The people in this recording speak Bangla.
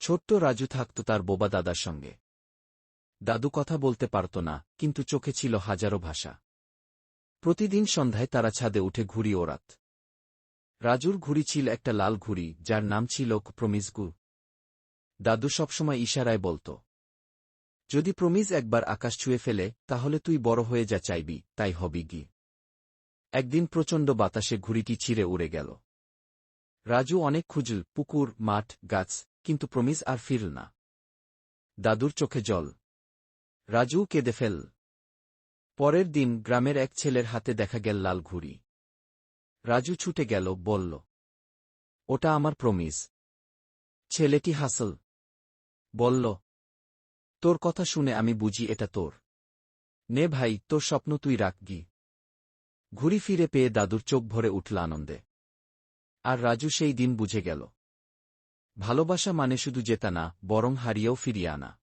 ছোট্ট রাজু থাকত তার বোবা দাদার সঙ্গে। দাদু কথা বলতে পারত না, কিন্তু চোখে ছিল হাজারো ভাষা। প্রতিদিন সন্ধ্যায় তারা ছাদে উঠে ঘুড়ি ওড়াত। রাজুর ঘুড়ি ছিল একটা লাল ঘুড়ি, যার নাম ছিল প্রমিজগু। দাদু সবসময় ইশারায় বলত, যদি প্রমিজ একবার আকাশ ছুঁয়ে ফেলে, তাহলে তুই বড় হয়ে যা চাইবি, তাই হবি গি। একদিন প্রচণ্ড বাতাসে ঘুড়িটি ছিঁড়ে উড়ে গেল। রাজু অনেক খুঁজল, পুকুর, মাঠ, গাছ, কিন্তু প্রমিজ আর ফিরল না। দাদুর চোখে জল। রাজু কেঁদে ফেল। পরের দিন গ্রামের এক ছেলের হাতে দেখা গেল লাল ঘুড়ি। রাজু ছুটে গেল, বলল, ওটা আমার প্রমিজ। ছেলেটি হাসল, বলল, তোর কথা শুনে আমি বুঝি এটা তোর। নে ভাই, তোর স্বপ্ন তুই রাখ গি। ঘুড়ি ফিরে পেয়ে দাদুর চোখ ভরে উঠল আনন্দে। আর রাজু সেই দিন বুঝে গেল, ভালোবাসা মানে শুধু জেতা না, বরং হারিয়েও ফিরিয়ে আনা।